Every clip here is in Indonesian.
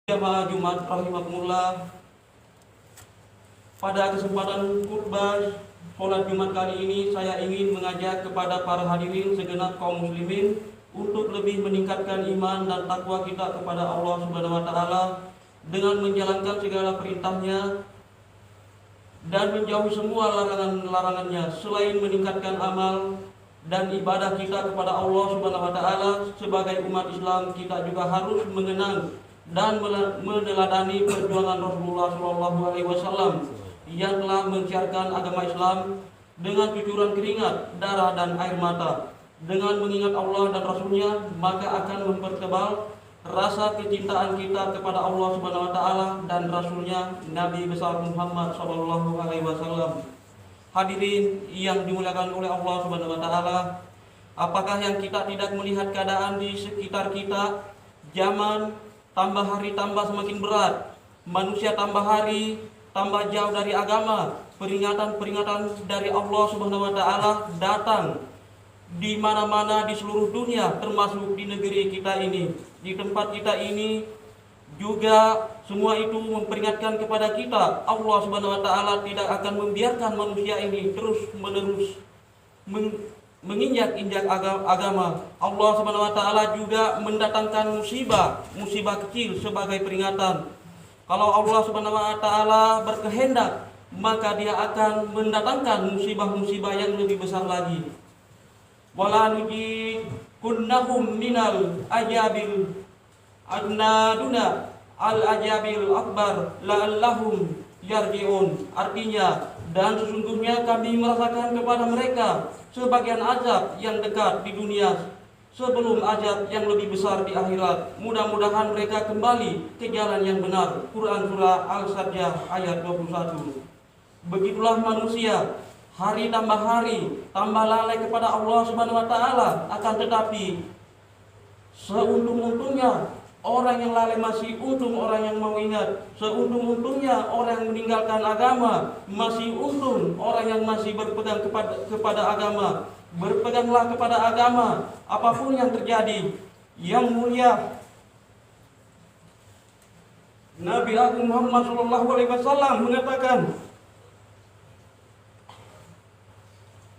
Jamaah Jumat rahimakumullah. Pada kesempatan khutbah sholat Jumat kali ini, saya ingin mengajak kepada para hadirin segenap kaum muslimin untuk lebih meningkatkan iman dan takwa kita kepada Allah Subhanahu wa taala dengan menjalankan segala perintahnya dan menjauhi semua larangan-larangannya. Selain meningkatkan amal dan ibadah kita kepada Allah Subhanahu wa taala sebagai umat Islam, kita juga harus mengenang dan meneladani perjuangan Rasulullah SAW yang telah mensiarkan agama Islam dengan cucuran keringat, darah dan air mata. Dengan mengingat Allah dan Rasulnya, maka akan mempertebal rasa kecintaan kita kepada Allah Subhanahu wa taala dan Rasulnya Nabi besar Muhammad SAW. Hadirin yang dimuliakan oleh Allah Subhanahu wa taala, apakah yang kita tidak melihat keadaan di sekitar kita? Zaman tambah hari tambah semakin berat, manusia tambah hari tambah jauh dari agama. Peringatan-peringatan dari Allah Subhanahu wa taala datang di mana-mana di seluruh dunia, termasuk di negeri kita ini, di tempat kita ini juga. Semua itu memperingatkan kepada kita, Allah Subhanahu wa taala tidak akan membiarkan manusia ini terus-menerus menginjak-injak agama. Allah Subhanahu wa taala juga mendatangkan musibah kecil sebagai peringatan. Kalau Allah Subhanahu wa taala berkehendak, maka Dia akan mendatangkan musibah-musibah yang lebih besar lagi. Wala nujikunnahum minal ajabil adnaduna al ajabil akbar la'allahum yarji'un. Artinya, dan sesungguhnya kami merasakan kepada mereka sebagian azab yang dekat di dunia sebelum azab yang lebih besar di akhirat. Mudah-mudahan mereka kembali ke jalan yang benar. Quran Surah Al-Sajdah ayat 21. Begitulah manusia, hari tambah hari tambah lalai kepada Allah Subhanahu wa taala. Akan tetapi seuntung-untungnya orang yang lalai masih untung orang yang mau ingat. Seuntung-untungnya orang yang meninggalkan agama masih untung orang yang masih berpegang kepada agama. Berpeganglah kepada agama apapun yang terjadi. Yang mulia Nabi Agung Muhammad SAW mengatakan,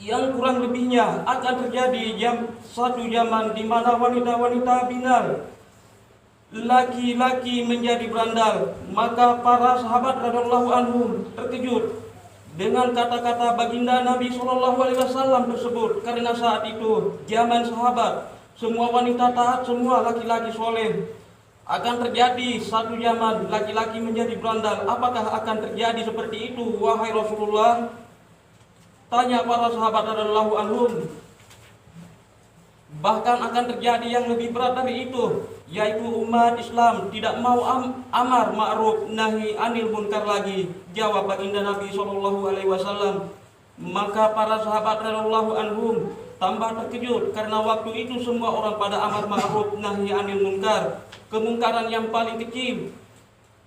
yang kurang lebihnya akan terjadi satu zaman di mana wanita-wanita binal, laki-laki menjadi berandal. Maka para sahabat radhiyallahu anhum terkejut dengan kata-kata baginda Nabi SAW tersebut, karena saat itu zaman sahabat semua wanita taat, semua laki-laki soleh. Akan terjadi satu zaman laki-laki menjadi berandal. Apakah akan terjadi seperti itu, wahai Rasulullah? Tanya para sahabat radhiyallahu anhum. Bahkan akan terjadi yang lebih berat dari itu, yaitu umat Islam tidak mau amar ma'ruf nahi anil munkar lagi. Jawab baginda Nabi SAW. Maka para sahabat radhiyallahu anhum tambah terkejut, karena waktu itu semua orang pada amar ma'ruf nahi anil munkar. Kemungkaran yang paling kecil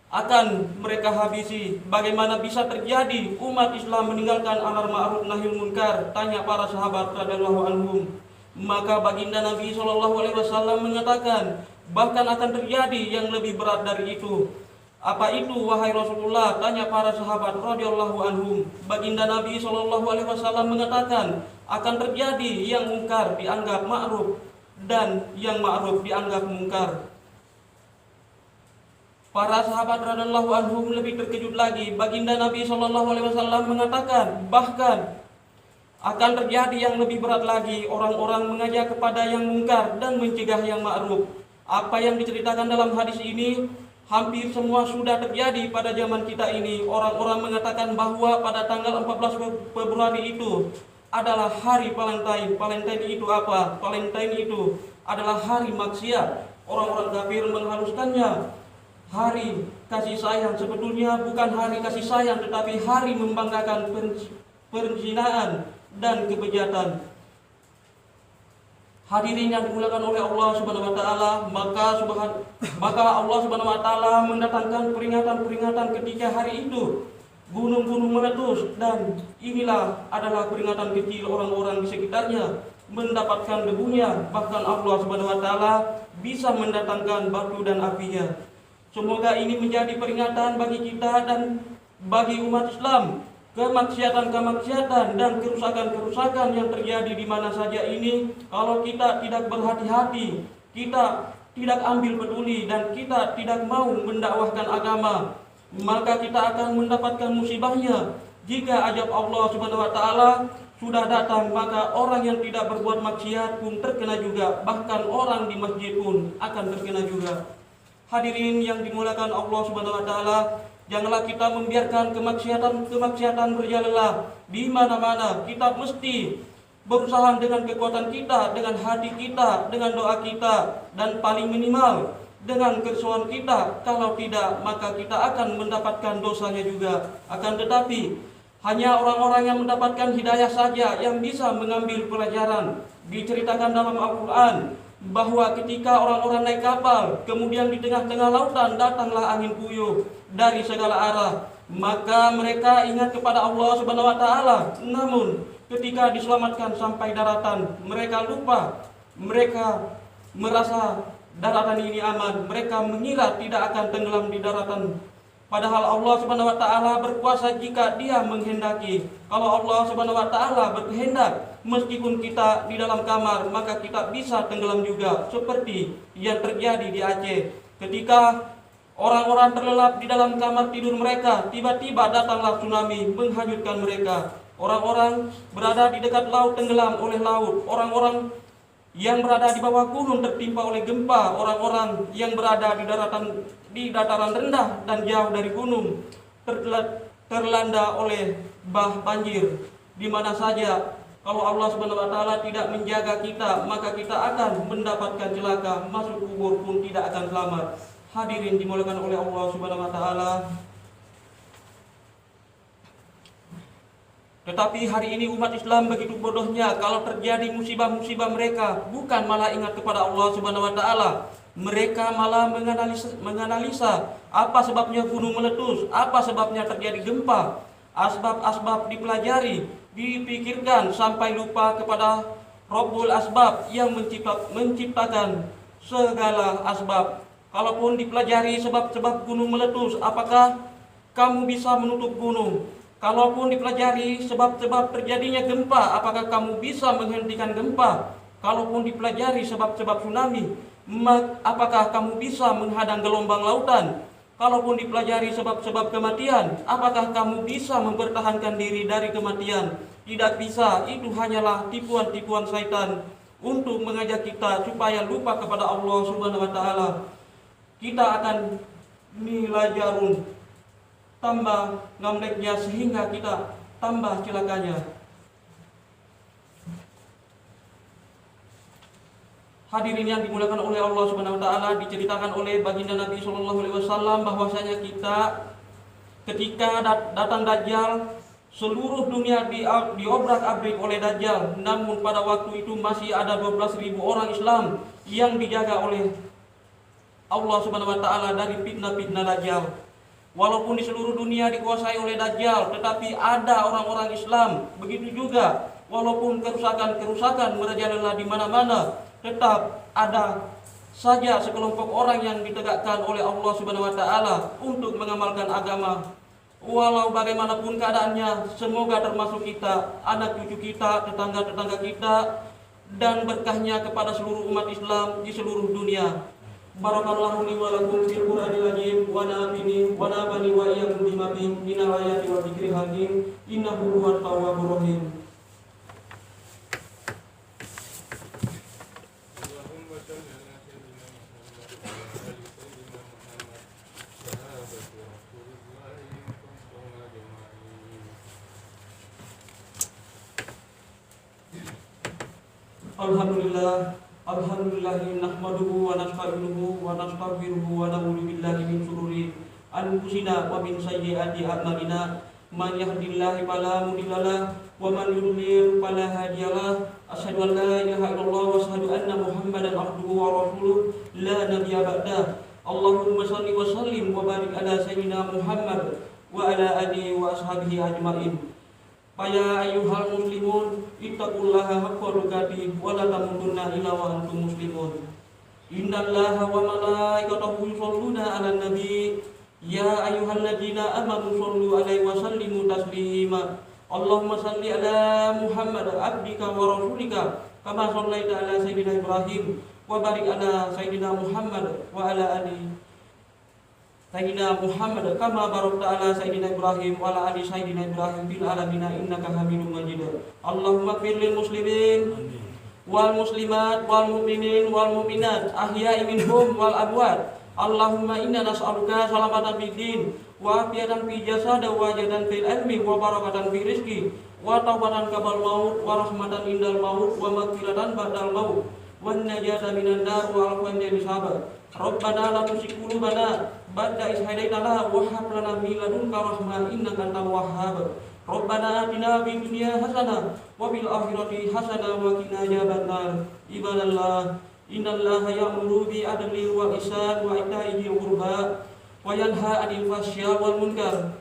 akan mereka habisi. Bagaimana bisa terjadi umat Islam meninggalkan amar ma'ruf nahi munkar? Tanya para sahabat radhiyallahu anhum. Maka baginda Nabi SAW mengatakan, bahkan akan terjadi yang lebih berat dari itu. Apa itu, wahai Rasulullah? Tanya para sahabat radhiyallahu anhum. Baginda Nabi SAW mengatakan, akan terjadi yang mungkar dianggap ma'ruf dan yang ma'ruf dianggap mungkar. Para sahabat radhiyallahu anhum lebih terkejut lagi. Baginda Nabi SAW mengatakan, bahkan akan terjadi yang lebih berat lagi, orang-orang mengajak kepada yang mungkar dan mencegah yang ma'ruf. Apa yang diceritakan dalam hadis ini hampir semua sudah terjadi pada zaman kita ini. Orang-orang mengatakan bahwa pada tanggal 14 Februari itu adalah hari Valentine. Valentine itu apa? Valentine itu adalah hari maksiat. Orang-orang kafir menghaluskannya hari kasih sayang. Sebetulnya bukan hari kasih sayang, tetapi hari membanggakan perzinahan dan kebejatan. Hadirin yang dimuliakan oleh Allah Subhanahu wa taala, maka Allah Subhanahu wa taala mendatangkan peringatan-peringatan ketika hari itu gunung-gunung meletus, dan inilah adalah peringatan kecil orang-orang di sekitarnya mendapatkan debunya. Bahkan Allah Subhanahu wa taala bisa mendatangkan batu dan apinya. Semoga ini menjadi peringatan bagi kita dan bagi umat Islam. Kemaksiatan-kemaksiatan dan kerusakan-kerusakan yang terjadi di mana saja ini, kalau kita tidak berhati-hati, kita tidak ambil peduli dan kita tidak mau mendakwahkan agama, maka kita akan mendapatkan musibahnya. Jika ajab Allah Subhanahu wa taala sudah datang, maka orang yang tidak berbuat maksiat pun terkena juga, bahkan orang di masjid pun akan terkena juga. Hadirin yang dimuliakan Allah Subhanahu wa taala, janganlah kita membiarkan kemaksiatan berjalanlah di mana-mana. Kita mesti berusaha dengan kekuatan kita, dengan hati kita, dengan doa kita, dan paling minimal dengan kerusuhan kita. Kalau tidak, maka kita akan mendapatkan dosanya juga. Akan tetapi hanya orang-orang yang mendapatkan hidayah saja yang bisa mengambil pelajaran. Diceritakan dalam Al-Quran bahwa ketika orang-orang naik kapal, kemudian di tengah-tengah lautan datanglah angin puyuh dari segala arah, maka mereka ingat kepada Allah Subhanahu wa taala. Namun ketika diselamatkan sampai daratan, mereka lupa. Mereka merasa daratan ini aman. Mereka mengira tidak akan tenggelam di daratan. Padahal Allah Subhanahu wa taala berkuasa jika Dia menghendaki. Kalau Allah Subhanahu wa taala berkehendak, meskipun kita di dalam kamar, maka kita bisa tenggelam juga, seperti yang terjadi di Aceh. Ketika orang-orang terlelap di dalam kamar tidur mereka, tiba-tiba datanglah tsunami menghanyutkan mereka. Orang-orang berada di dekat laut tenggelam oleh laut. Orang-orang yang berada di bawah gunung tertimpa oleh gempa. Orang-orang yang berada di dataran rendah dan jauh dari gunung terlanda oleh banjir. Di mana saja, kalau Allah Subhanahu wa taala tidak menjaga kita, maka kita akan mendapatkan celaka, masuk kubur pun tidak akan selamat. Hadirin dimuliakan oleh Allah Subhanahu wa taala. Tetapi hari ini umat Islam begitu bodohnya, kalau terjadi musibah-musibah mereka bukan malah ingat kepada Allah Subhanahu wa taala. Mereka malah menganalisa apa sebabnya gunung meletus, apa sebabnya terjadi gempa. Asbab-asbab dipelajari, dipikirkan sampai lupa kepada Rabbul Asbab yang menciptakan segala asbab. Kalaupun dipelajari sebab-sebab gunung meletus, apakah kamu bisa menutup gunung? Kalaupun dipelajari sebab-sebab terjadinya gempa, apakah kamu bisa menghentikan gempa? Kalaupun dipelajari sebab-sebab tsunami, apakah kamu bisa menghadang gelombang lautan? Kalaupun dipelajari sebab-sebab kematian, apakah kamu bisa mempertahankan diri dari kematian? Tidak bisa. Itu hanyalah tipuan-tipuan syaitan untuk mengajak kita supaya lupa kepada Allah Subhanahu wa taala. Kita akan nilai jarun tambah ngamleknya sehingga kita tambah celakanya. Hadirin yang dimuliakan oleh Allah Subhanahu wa taala, diceritakan oleh baginda Nabi sallallahu alaihi wasallam bahwasanya kita ketika datang Dajjal, seluruh dunia diobrak-abrik oleh Dajjal. Namun pada waktu itu masih ada 12.000 orang Islam yang dijaga oleh Allah Subhanahu wa taala dari fitnah-fitnah Dajjal. Walaupun di seluruh dunia dikuasai oleh Dajjal, tetapi ada orang-orang Islam. Begitu juga, walaupun kerusakan-kerusakan merajalela di mana-mana, tetap ada saja sekelompok orang yang ditegakkan oleh Allah Subhanahu wa taala untuk mengamalkan agama. Walau bagaimanapun keadaannya, semoga termasuk kita, anak cucu kita, tetangga-tetangga kita, dan berkahnya kepada seluruh umat Islam di seluruh dunia. Barakallahu li wa lakum fil Qur'anil azim wa nafini wa nafani wa iyyakum bima fihi minal ayati wa dzikril hakim innahu huwat tawwabur rahim. Alhamdulillahi nahmaduhu wa nasta'inuhu wa nastaghfiruhu wa na'udzu billahi min shururi anfusina wa min sayyiati a'malina. Man yahdihillahu fala mudilla lahu wa man yudlil fala hadiya lahu. Asyhadu an la ilaha illallah wa asyhadu anna Muhammadan abduhu wa rasuluh la nabiyya ba'dah. Allahumma shalli wa sallim wa barik ala sayyidina Muhammad wa ala alihi wa ashabihi ajma'in. Ya ayyuhal muslimun ittaqullaha haqqa tuqatih wa la tamutunna illa wa antum muslimun. Innallaha wa malaikatahu yusholluna 'alan nabi. Ya ayyuhalladzina amanu shollu 'alaihi wa sallimu taslima. Allahumma shalli ala Muhammad abdika wa rasulika kama shallaita ala sayyidina Ibrahim wa barik ala sayyidina Muhammad wa ala ali sayyidina Muhammad kama barakta ala sayyidina Ibrahim wa ala ali sayyidina Ibrahim fil alamin innaka Hamidum Majid. Allahumma ighfir lil muslimin wal muslimat wal mu'minin wal mu'minat ahya'i minhum wal amwat. Allahumma inna nas'aluka salamatan fid din wa afiyatan fi jasad wa jadan fil ilmi wa barakatan fi rizqi wa taubatan qabl maut wa rahmatan indal maut wa maghfiratan ba'dal maut wa najata minan nar wa alwan dari sahabat. Rabbana la tuzigh qulubana ba'da idh hadaytana wa hab lana min ladunka rahmah innaka antal wahhab. Rabbana atina fid dunya hasanah wa fil akhirati hasanah wa qina adzabannar. Ibadallah, innallaha ya'muru bil adli wal ihsan wa ita'i dzil qurba wa yanha 'anil fahsya'i wal munkar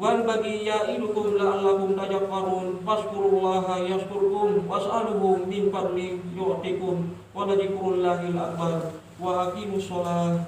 wal baghi ya'idukum la'allakum tadhakkarun. Fazkurullaha yazkurkum was'aluhu min fadlihi yu'tikum wa la dzikrullahil akbar. Wa aqimus shalah.